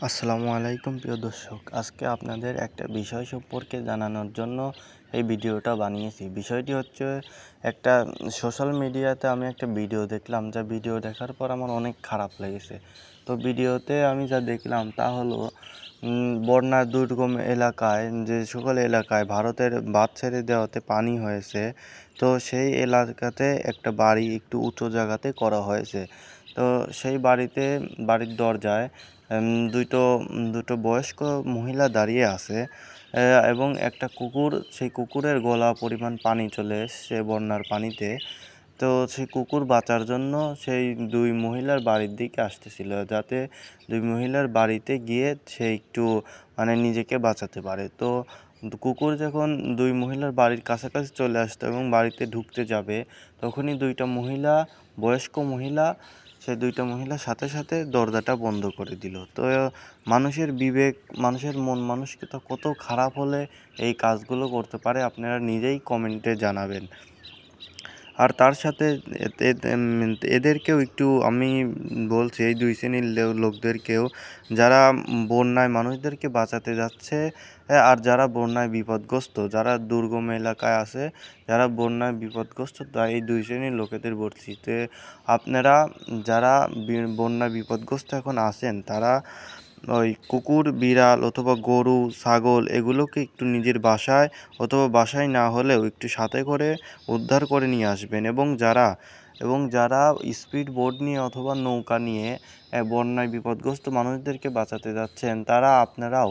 আসসালামু আলাইকুম প্রিয় দর্শক, আজকে আপনাদের একটা বিষয় সম্পর্কে জানানোর জন্য এই ভিডিওটা বানিয়েছি। বিষয়টি হচ্ছে একটা সোশ্যাল মিডিয়াতে আমি একটা ভিডিও দেখলাম, যা ভিডিও দেখার পর আমার অনেক খারাপ লেগেছে। তো ভিডিওতে আমি যা দেখলাম তা হলো বন্যা দুর্গম এলাকায়, যে সকল এলাকায় ভারতের বাঁধ ছেড়ে দেওয়াতে পানি হয়েছে, তো সেই এলাকাতে একটা বাড়ি একটু উঁচু জায়গাতে করা হয়েছে। তো সেই বাড়ির দরজায় দুটো বয়স্ক মহিলা দাঁড়িয়ে আছে, এবং একটা কুকুর, সেই কুকুরের গলা পরিমাণ পানি চলে এসছে বন্যার পানিতে। তো সেই কুকুর বাঁচার জন্য সেই দুই মহিলার বাড়ির দিকে আসতেছিল, যাতে দুই মহিলার বাড়িতে গিয়ে সে একটু নিজেকে বাঁচাতে পারে। তো কুকুর যখন দুই মহিলার বাড়ির কাছাকাছি চলে আসতো এবং বাড়িতে ঢুকতে যাবে, তখনই বয়স্ক মহিলা সেই দুইটা মহিলার সাথে সাথে দরজাটা বন্ধ করে দিল। তো মানুষের বিবেক, মানুষের মন মানসিকতা কত খারাপ হলে এই কাজগুলো করতে পারে, আপনারা নিজেই কমেন্টে জানাবেন। আর তার সাথে এদেরকেও একটু আমি বলছি, এই দুই শ্রেণীর লোকদেরকেও, যারা বন্যায় মানুষদেরকে বাঁচাতে যাচ্ছে, আর যারা বন্যায় বিপদগ্রস্ত, যারা দুর্গম এলাকায় আছে, যারা বন্যায় বিপদগ্রস্ত, তা এই দুই শ্রেণীর লোকেদের বলছি। তো আপনারা যারা বন্যায় বিপদগ্রস্ত এখন আছেন, তারা ওই কুকুর, বিড়াল অথবা গরু, ছাগল এগুলোকে একটু নিজের বাসায় অথবা বাসায় না হলেও একটু সাথে করে উদ্ধার করে নিয়ে আসবেন। এবং যারা স্পিড বোট নিয়ে অথবা নৌকা নিয়ে বন্যায় বিপদগ্রস্ত মানুষদেরকে বাঁচাতে যাচ্ছেন, আপনারাও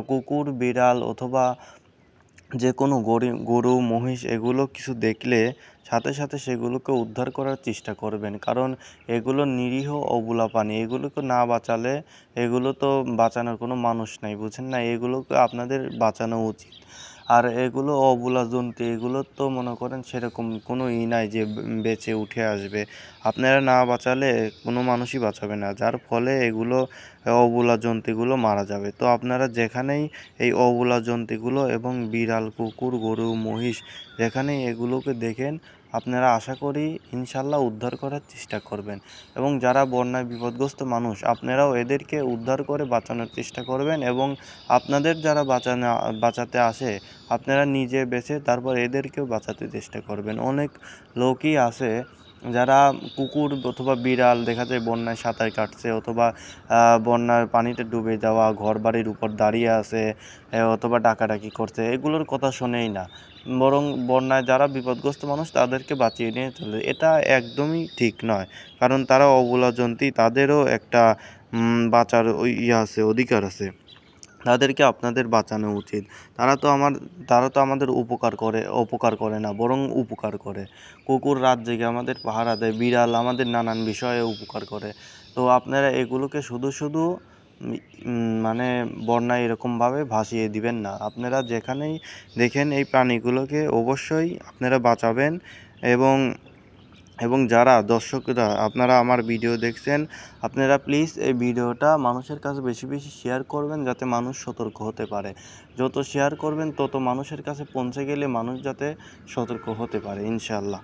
কুকুর, বিড়াল অথবা যে কোনো গরু, মহিষ এগুলো কিছু দেখলে সাথে সাথে সেগুলোকে উদ্ধার করার চেষ্টা করবেন, কারণ এগুলো নিরীহ অবলা প্রাণী। এগুলোকে না বাঁচালে, এগুলো তো বাঁচানোর কোনো মানুষ নাই, বুঝেন না? এগুলোকে আপনাদের বাঁচানো উচিত। আর এগুলো অবলা জন্তু, এগুলো তো মনে করেন সেরকম কোনো নাই যে বেঁচে উঠে আসবে। আপনারা না বাঁচালে কোনো মানুষই বাঁচাবে না, যার ফলে এগুলো অবলা জন্তুগুলো মারা যাবে। তো আপনারা যেখানেই এই অবলা জন্তুগুলো এবং বিড়াল, কুকুর, গরু, মহিষ যেখানেই এগুলোকে দেখেন, আপনারা আশা করি ইনশাল্লাহ উদ্ধার করার চেষ্টা করবেন। এবং যারা বন্যায় বিপদগ্রস্ত মানুষ, আপনারাও এদেরকে উদ্ধার করে বাঁচানোর চেষ্টা করবেন। এবং আপনাদের যারা বাঁচাতে আসে, আপনারা নিজে বেঁচে তারপর এদেরকেও বাঁচাতে চেষ্টা করবেন। অনেক লোকই আছে যারা কুকুর অথবা বিড়াল দেখা যায় বন্যায় সাঁতার কাটছে, অথবা বন্যার পানিতে ডুবে যাওয়া ঘরবাড়ির উপর দাঁড়িয়ে আছে, অথবা ডাকাডাকি করছে, এগুলোর কথা শোনেই না, বরং বন্যায় যারা বিপদগ্রস্ত মানুষ তাদেরকে বাঁচিয়ে নিয়ে চলে। এটা একদমই ঠিক নয়, কারণ তারা অবলা জন্তু, তাদেরও একটা বাঁচার আছে, অধিকার আছে। তাদেরকে আপনাদের বাঁচানো উচিত। তারা তো আমাদের অপকার করে না, বরং উপকার করে। কুকুর রাত জেগে আমাদের পাহারা দেয়, বিড়াল আমাদের নানান বিষয়ে উপকার করে। তো আপনারা এগুলোকে শুধু শুধু বন্যায় এরকমভাবে ভাসিয়ে দিবেন না। আপনারা যেখানেই দেখেন এই প্রাণীগুলোকে অবশ্যই আপনারা বাঁচাবেন। এবং এবং যারা দর্শকরা আপনারা আমার ভিডিও দেখছেন, আপনারা প্লিজ এই ভিডিওটা মানুষের কাছে বেশি বেশি শেয়ার করবেন, যাতে মানুষ সতর্ক হতে পারে। যত শেয়ার করবেন তত মানুষের কাছে পৌঁছে গেলে মানুষ যাতে সতর্ক হতে পারে, ইনশাআল্লাহ।